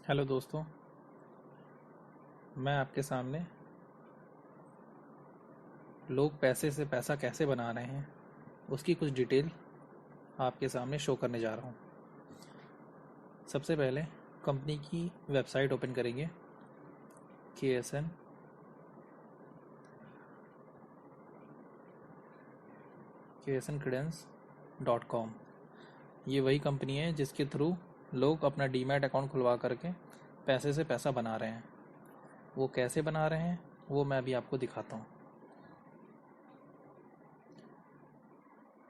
Hello दोस्तों। मैं आपके सामने लोग पैसे से पैसा कैसे बना रहे हैं उसकी कुछ डिटेल आपके सामने शो करने जा रहा हूँ। सबसे पहले कंपनी की वेबसाइट ओपन करेंगे, ksncredence.com। ये वही कंपनी है जिसके थ्रू लोग अपना डीमैट अकाउंट खुलवा करके पैसे से पैसा बना रहे हैं। वो कैसे बना रहे हैं वो मैं अभी आपको दिखाता हूँ।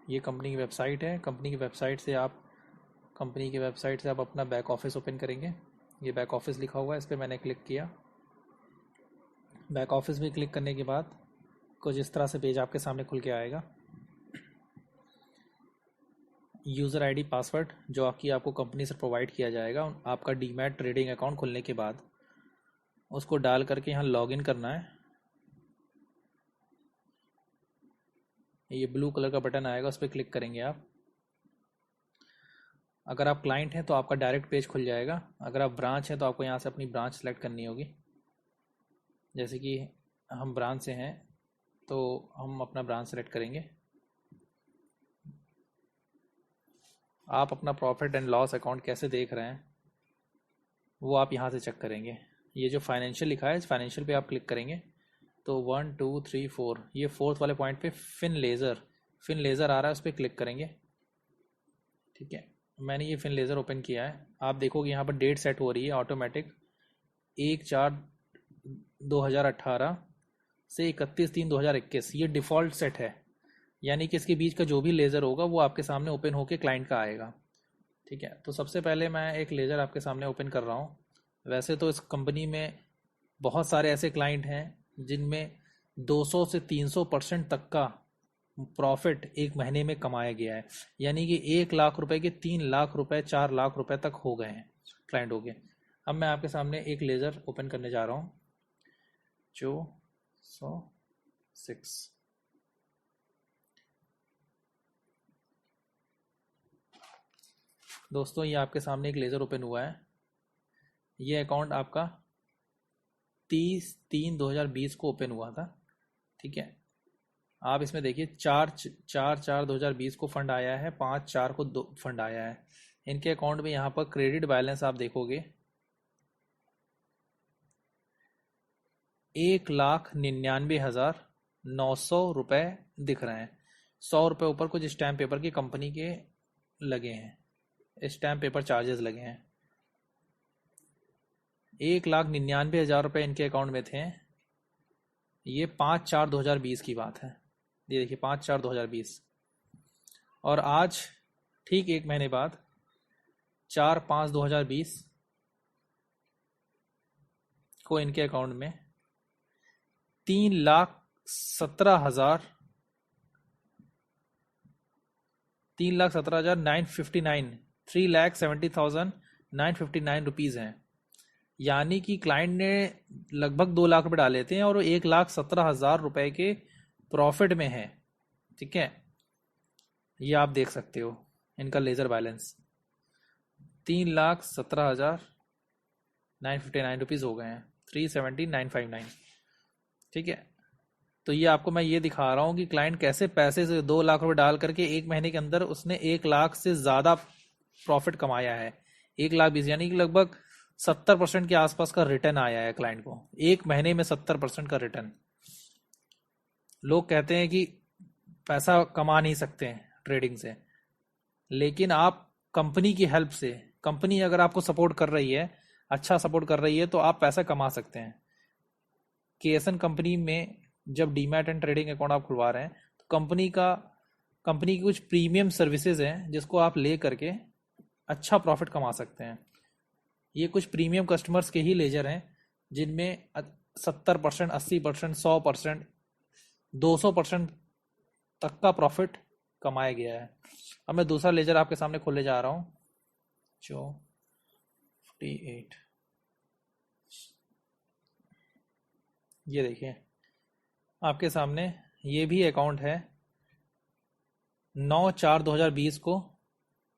ये कंपनी की वेबसाइट है। कंपनी की वेबसाइट से आप अपना बैक ऑफिस ओपन करेंगे। ये बैक ऑफिस लिखा हुआ है, इस पर मैंने क्लिक किया। बैक ऑफिस में क्लिक करने के बाद कुछ इस तरह से पेज आपके सामने खुल के आएगा। यूज़र आईडी पासवर्ड जो आपको कंपनी से प्रोवाइड किया जाएगा आपका डीमैट ट्रेडिंग अकाउंट खुलने के बाद, उसको डाल करके यहाँ लॉगिन करना है। ये ब्लू कलर का बटन आएगा, उस पर क्लिक करेंगे आप। अगर आप क्लाइंट हैं तो आपका डायरेक्ट पेज खुल जाएगा। अगर आप ब्रांच हैं तो आपको यहाँ से अपनी ब्रांच सेलेक्ट करनी होगी। जैसे कि हम ब्रांच से हैं तो हम अपना ब्रांच सेलेक्ट करेंगे। आप अपना प्रॉफिट एंड लॉस अकाउंट कैसे देख रहे हैं वो आप यहाँ से चेक करेंगे। ये जो फाइनेंशियल लिखा है, इस फाइनेंशियल पे आप क्लिक करेंगे तो 1 2 3 4 ये फोर्थ वाले पॉइंट पे फिन लेज़र आ रहा है, उस पर क्लिक करेंगे। ठीक है, मैंने ये फिन लेज़र ओपन किया है। आप देखोगे यहाँ पर डेट सेट हो रही है ऑटोमेटिक 1/4/2018 से 31/3/2021। ये डिफ़ॉल्ट सेट है, यानी कि इसके बीच का जो भी लेज़र होगा वो आपके सामने ओपन होके क्लाइंट का आएगा। ठीक है, तो सबसे पहले मैं एक लेज़र आपके सामने ओपन कर रहा हूँ। वैसे तो इस कंपनी में बहुत सारे ऐसे क्लाइंट हैं जिनमें 200 से 300% तक का प्रॉफिट एक महीने में कमाया गया है, यानी कि 1 लाख रुपए के 3 लाख रुपए 4 लाख रुपए तक हो गए हैं क्लाइंट हो गए। अब मैं आपके सामने एक लेज़र ओपन करने जा रहा हूँ जो 106। दोस्तों, ये आपके सामने एक लेज़र ओपन हुआ है। ये अकाउंट आपका 30/3/2020 को ओपन हुआ था। ठीक है, आप इसमें देखिए 4/4/2020 को फंड आया है, 5/4 को दो फंड आया है। इनके अकाउंट में यहाँ पर क्रेडिट बैलेंस आप देखोगे 1,99,900 रुपये दिख रहे हैं। 100 रुपये ऊपर कुछ स्टैम्प पेपर की कंपनी के लगे हैं, स्टैम्प पेपर चार्जेस लगे हैं। 1,99,000 रुपये इनके अकाउंट में थे। ये 5/4/2020 की बात है। ये देखिए 5/4/2020। और आज ठीक एक महीने बाद 4/5/2020 को इनके अकाउंट में 3,17,000 3,17,959 3,70,959 हैं। यानी कि क्लाइंट ने लगभग 2 लाख रुपए डाले थे और वो 1,17,000 रुपए के प्रॉफिट में है। ठीक है, ये आप देख सकते हो इनका लेज़र बैलेंस 3,17,959 हो गए हैं, 370,959। ठीक है, तो ये आपको मैं ये दिखा रहा हूँ कि क्लाइंट कैसे पैसे से 2 लाख रुपए डाल करके एक महीने के अंदर उसने 1 लाख से ज़्यादा प्रॉफिट कमाया है। 1,20,000 यानी कि लगभग 70% के आसपास का रिटर्न आया है क्लाइंट को एक महीने में। 70% का रिटर्न। लोग कहते हैं कि पैसा कमा नहीं सकते ट्रेडिंग से, लेकिन आप कंपनी की हेल्प से, कंपनी अगर आपको सपोर्ट कर रही है, अच्छा सपोर्ट कर रही है, तो आप पैसा कमा सकते हैं। केएसएन कंपनी में जब डीमैट एंड ट्रेडिंग अकाउंट आप खुलवा रहे हैं तो कंपनी की कुछ प्रीमियम सर्विसेज हैं जिसको आप ले करके अच्छा प्रॉफिट कमा सकते हैं। ये कुछ प्रीमियम कस्टमर्स के ही लेजर हैं जिनमें 70%, 80%, 100%, 200% तक का प्रॉफिट कमाया गया है। अब मैं दूसरा लेजर आपके सामने खोलने जा रहा हूँ जो 48। ये देखिए आपके सामने ये भी अकाउंट है। 9/4/2020 को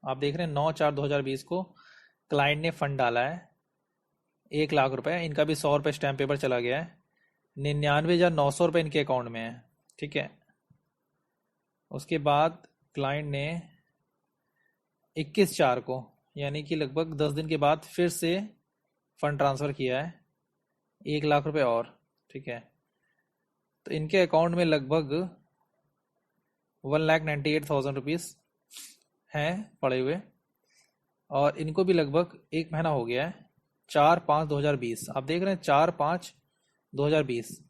आप देख रहे हैं, 9/4/2020 को क्लाइंट ने फंड डाला है 1 लाख रुपए, इनका भी 100 रुपये स्टैम्प पेपर चला गया है। 99,900 रुपये इनके अकाउंट में है। ठीक है। उसके बाद क्लाइंट ने 21/4 को, यानी कि लगभग 10 दिन के बाद फिर से फंड ट्रांसफ़र किया है 1 लाख रुपए और। ठीक है। तो इनके अकाउंट में लगभग 1,98,000 रुपीज़ हैं पड़े हुए, और इनको भी लगभग 1 महीना हो गया है। 4/5/2020, आप देख रहे हैं 4/5/2020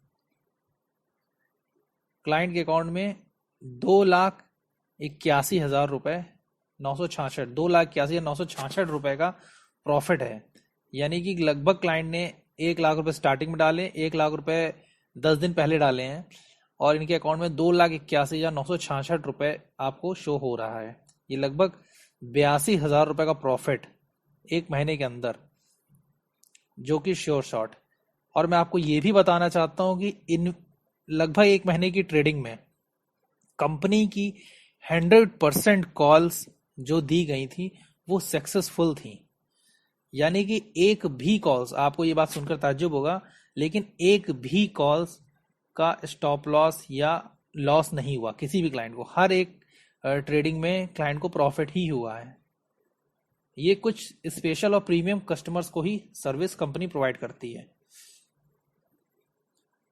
क्लाइंट के अकाउंट में 2,81,000 रुपये 966, 2,81,966 रुपये का प्रॉफिट है। यानी कि लगभग क्लाइंट ने 1 लाख रुपए स्टार्टिंग में डाले, 1 लाख रुपए 10 दिन पहले डाले हैं, और इनके अकाउंट में 2,81,966 रुपये आपको शो हो रहा है। ये लगभग 82,000 रुपये का प्रॉफिट 1 महीने के अंदर, जो कि श्योर शॉट। और मैं आपको ये भी बताना चाहता हूँ कि इन लगभग 1 महीने की ट्रेडिंग में कंपनी की 100% कॉल्स जो दी गई थी वो सक्सेसफुल थी। यानी कि एक भी कॉल्स, आपको ये बात सुनकर ताज्जुब होगा, लेकिन एक भी कॉल्स का स्टॉप लॉस या लॉस नहीं हुआ किसी भी क्लाइंट को। हर एक ट्रेडिंग में क्लाइंट को प्रॉफिट ही हुआ है। ये कुछ स्पेशल और प्रीमियम कस्टमर्स को ही सर्विस कंपनी प्रोवाइड करती है।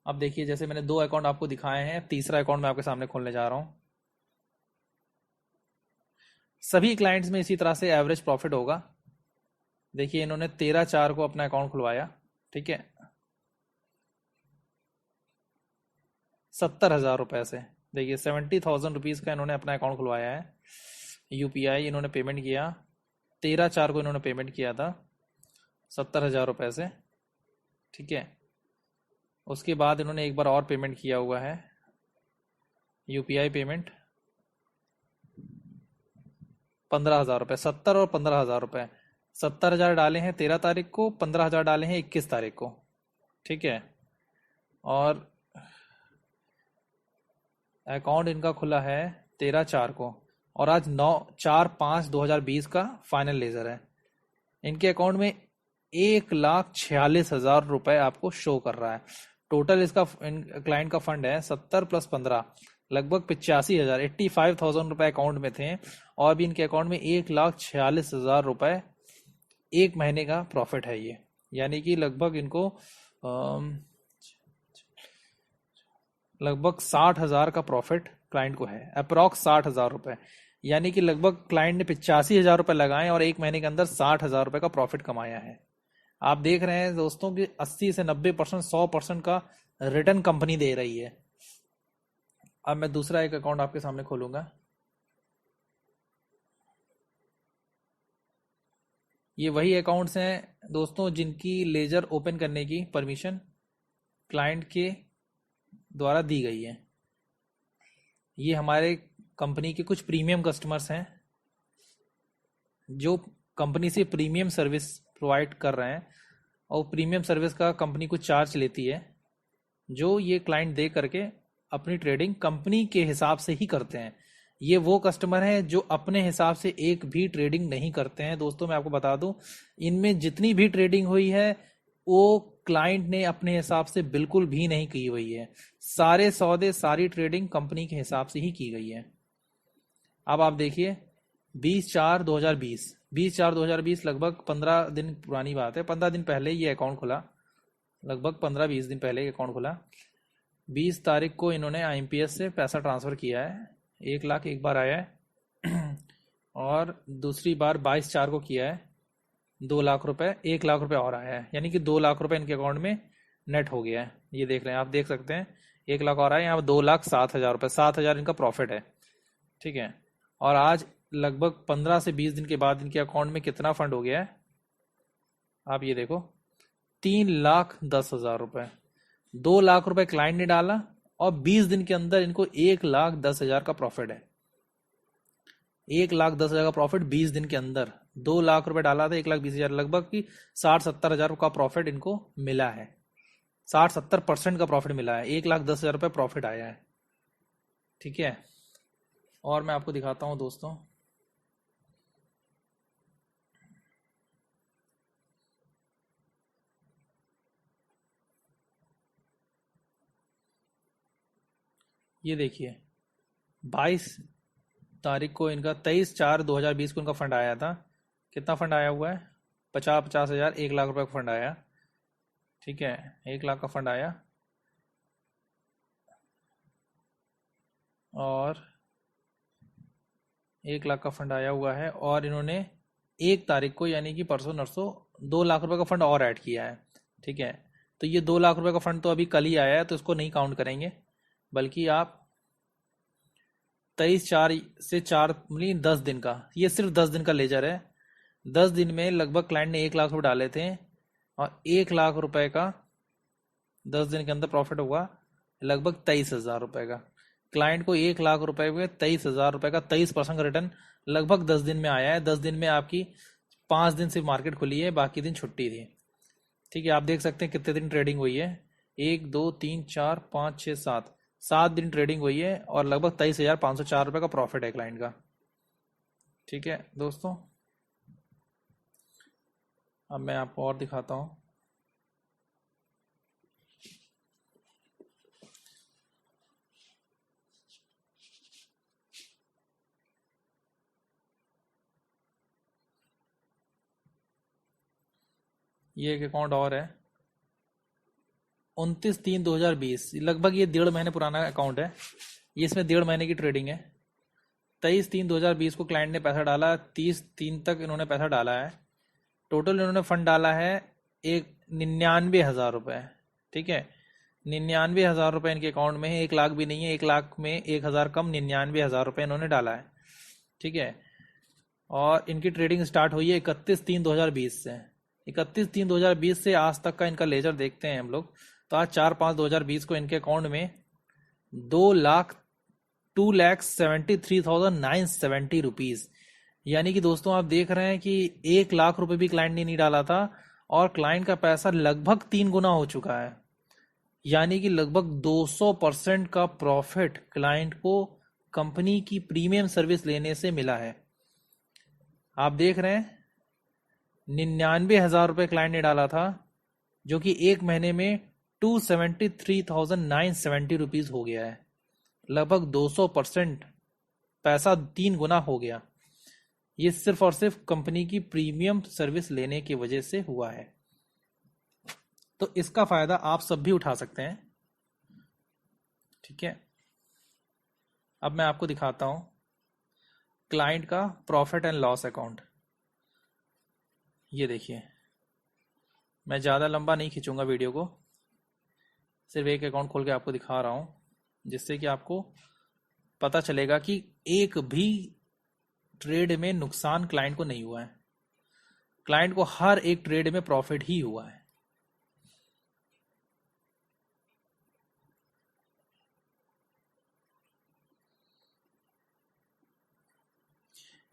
अब देखिए, जैसे मैंने 2 अकाउंट आपको दिखाए हैं, तीसरा अकाउंट मैं आपके सामने खोलने जा रहा हूं। सभी क्लाइंट्स में इसी तरह से एवरेज प्रॉफिट होगा। देखिए, इन्होंने 13/4 को अपना अकाउंट खुलवाया। ठीक है। 70,000 रुपए से, देखिए 70,000 रुपीज़ का इन्होंने अपना अकाउंट खुलवाया है। यूपीआई इन्होंने पेमेंट किया, 13/4 को इन्होंने पेमेंट किया था 70,000 रुपए से। ठीक है। उसके बाद इन्होंने एक बार और पेमेंट किया हुआ है, यूपीआई पेमेंट 15,000 रुपये, 70 और 15,000 रुपये। 70,000 डाले हैं 13 तारीख को, 15,000 डाले हैं 21 तारीख को। ठीक है। और अकाउंट इनका खुला है 13/4 को, और आज 9/4/5/2020 का फाइनल लेजर है। इनके अकाउंट में 1,46,000 रुपये आपको शो कर रहा है। टोटल इसका क्लाइंट का फंड है 70 + 15, लगभग 85,000, 85,000 रुपये अकाउंट में थे, और भी इनके अकाउंट में 1,46,000 रुपये 1 महीने का प्रॉफिट है ये। यानी कि लगभग इनको लगभग 60,000 का प्रॉफिट क्लाइंट को है, अप्रॉक्स 60,000 रुपये। यानी कि लगभग क्लाइंट ने 85,000 रुपये लगाए और 1 महीने के अंदर 60,000 रुपये का प्रॉफिट कमाया है। आप देख रहे हैं दोस्तों कि 80 से 90%, 100% का रिटर्न कंपनी दे रही है। अब मैं दूसरा एक अकाउंट आपके सामने खोलूंगा। ये वही अकाउंट्स हैं दोस्तों जिनकी लेजर ओपन करने की परमिशन क्लाइंट के द्वारा दी गई है। ये हमारे कंपनी के कुछ प्रीमियम कस्टमर्स हैं जो कंपनी से प्रीमियम सर्विस प्रोवाइड कर रहे हैं, और प्रीमियम सर्विस का कंपनी कुछ चार्ज लेती है, जो ये क्लाइंट दे करके अपनी ट्रेडिंग कंपनी के हिसाब से ही करते हैं। ये वो कस्टमर हैं जो अपने हिसाब से एक भी ट्रेडिंग नहीं करते हैं। दोस्तों मैं आपको बता दूं, इनमें जितनी भी ट्रेडिंग हुई है वो क्लाइंट ने अपने हिसाब से बिल्कुल भी नहीं की हुई है। सारे सौदे, सारी ट्रेडिंग कंपनी के हिसाब से ही की गई है। अब आप देखिए 20/4/2020, 20/4/2020 लगभग 15 दिन पुरानी बात है। 15 दिन पहले ये अकाउंट खुला, लगभग 15-20 दिन पहले ये अकाउंट खुला। 20 तारीख को इन्होंने आईएमपीएस से पैसा ट्रांसफ़र किया है, 1 लाख एक बार आया है, और दूसरी बार 22/4 को किया है 2 लाख रुपए, 1 लाख रुपए और आया है। यानी कि 2 लाख रुपए इनके अकाउंट में नेट हो गया है। ये देख रहे हैं, आप देख सकते हैं 1 लाख और आया है, यहाँ 2,07,000 रुपये, 7,000 इनका प्रॉफिट है। ठीक है। और आज लगभग 15 से 20 दिन के बाद इनके अकाउंट में कितना फंड हो गया है, आप ये देखो, 3,10,000 रुपये। 2 लाख रुपए क्लाइंट ने डाला और 20 दिन के अंदर इनको 1,10,000 का प्रॉफिट है। 1,10,000 का प्रॉफिट 20 दिन के अंदर। 2 लाख रुपए डाला था, 1,20,000, लगभग की 60-70 हजार का प्रॉफिट इनको मिला है। 60-70% का प्रॉफिट मिला है, 1,10,000 रुपये प्रॉफिट आया है। ठीक है। और मैं आपको दिखाता हूं दोस्तों, ये देखिए 22 तारीख को इनका 23/4/2020 को इनका फंड आया था। कितना फंड आया हुआ है? 50,000 1 लाख रुपए का फंड आया। ठीक है, 1 लाख का फंड आया। और 1 लाख का फंड आया हुआ है, और इन्होंने 1 तारीख को यानी कि परसों नरसों 2 लाख रुपए का फंड और ऐड किया है। ठीक है, तो ये 2 लाख रुपए का फंड तो अभी कल ही आया है, तो इसको नहीं काउंट करेंगे, बल्कि आप 23/4 से 4 मतलब 10 दिन का, ये सिर्फ 10 दिन का लेजर है। 10 दिन में लगभग क्लाइंट ने 1 लाख रुपए डाले थे, और 1 लाख रुपए का 10 दिन के अंदर प्रॉफिट हुआ लगभग 23,000 रुपए का। क्लाइंट को 1 लाख रुपए में 23,000 रुपए का 23% रिटर्न लगभग 10 दिन में आया है। 10 दिन में आपकी 5 दिन सिर्फ मार्केट खुली है, बाकी दिन छुट्टी थी। ठीक है, आप देख सकते हैं कितने दिन ट्रेडिंग हुई है। 1 2 3 4 5 6 7 7 दिन ट्रेडिंग हुई है, और लगभग 23,504 रुपए का प्रॉफिट है क्लाइंट का। ठीक है दोस्तों, अब मैं आपको और दिखाता हूँ। ये एक अकाउंट और है, 29/3/2020, लगभग ये 1.5 महीने पुराना अकाउंट है। ये इसमें 1.5 महीने की ट्रेडिंग है। 23/3/2020 को क्लाइंट ने पैसा डाला, 30/3 तक इन्होंने पैसा डाला है। टोटल इन्होंने फंड डाला है 99,000 रुपये। ठीक है, 99,000 रुपये इनके अकाउंट में है। 1 लाख भी नहीं है, 1 लाख में 1,000 कम, 99,000 रुपये इन्होंने डाला है। ठीक है, और इनकी ट्रेडिंग स्टार्ट हुई है 31/3/2020 से। 31/3/2020 से आज तक का इनका लेजर देखते हैं हम लोग, तो आज 4/5/2020 को इनके अकाउंट में 2,73,970 रुपीज, यानी कि दोस्तों आप देख रहे हैं कि 1 लाख रुपए भी क्लाइंट ने नहीं डाला था, और क्लाइंट का पैसा लगभग 3 गुना हो चुका है। यानी कि लगभग 200% का प्रॉफिट क्लाइंट को कंपनी की प्रीमियम सर्विस लेने से मिला है। आप देख रहे हैं 99,000 रुपये क्लाइंट ने डाला था, जो कि 1 महीने में 273,970 रुपीज हो गया है। लगभग 200% पैसा 3 गुना हो गया। ये सिर्फ और सिर्फ कंपनी की प्रीमियम सर्विस लेने की वजह से हुआ है। तो इसका फायदा आप सब भी उठा सकते हैं। ठीक है, अब मैं आपको दिखाता हूं क्लाइंट का प्रॉफिट एंड लॉस अकाउंट। ये देखिए, मैं ज़्यादा लंबा नहीं खींचूंगा वीडियो को, सिर्फ एक अकाउंट खोल के आपको दिखा रहा हूं, जिससे कि आपको पता चलेगा कि एक भी ट्रेड में नुकसान क्लाइंट को नहीं हुआ है। क्लाइंट को हर एक ट्रेड में प्रॉफिट ही हुआ है।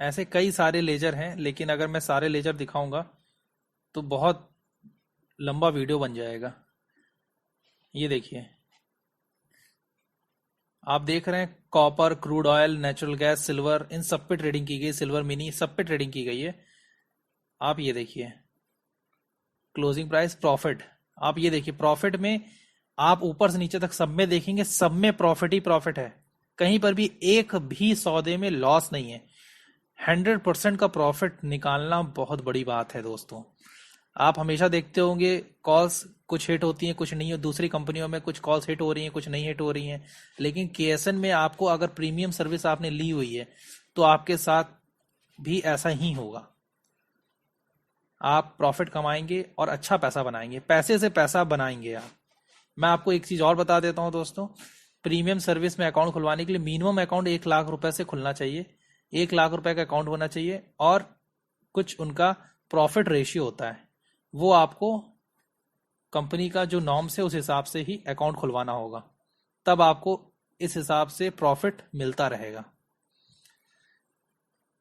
ऐसे कई सारे लेजर हैं, लेकिन अगर मैं सारे लेजर दिखाऊंगा तो बहुत लंबा वीडियो बन जाएगा। ये देखिए, आप देख रहे हैं copper, crude oil, natural gas, silver, इन सब पे ट्रेडिंग की गई, सिल्वर मिनी, सब पे ट्रेडिंग की गई है। आप ये देखिए क्लोजिंग प्राइस, प्रॉफिट, आप ये देखिए प्रॉफिट में आप ऊपर से नीचे तक सब में देखेंगे, सब में प्रॉफिट ही प्रॉफिट है। कहीं पर भी एक भी सौदे में लॉस नहीं है। 100% का प्रॉफिट निकालना बहुत बड़ी बात है दोस्तों। आप हमेशा देखते होंगे कॉल्स कुछ हिट होती हैं, कुछ नहीं हो। दूसरी कंपनियों में कुछ कॉल्स हिट हो रही हैं, कुछ नहीं हिट हो रही हैं, लेकिन केएसएन में आपको अगर प्रीमियम सर्विस आपने ली हुई है तो आपके साथ भी ऐसा ही होगा। आप प्रॉफिट कमाएंगे और अच्छा पैसा बनाएंगे, पैसे से पैसा बनाएंगे आप। मैं आपको एक चीज और बता देता हूं दोस्तों, प्रीमियम सर्विस में अकाउंट खुलवाने के लिए मिनिमम अकाउंट 1 लाख रुपए से खुलना चाहिए। 1 लाख रुपए का अकाउंट होना चाहिए, और कुछ उनका प्रॉफिट रेशियो होता है, वो आपको कंपनी का जो नॉर्म्स है उस हिसाब से ही अकाउंट खुलवाना होगा, तब आपको इस हिसाब से प्रॉफिट मिलता रहेगा।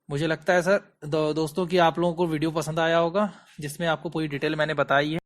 मुझे लगता है सर दोस्तों कि आप लोगों को वीडियो पसंद आया होगा, जिसमें आपको पूरी डिटेल मैंने बताई है।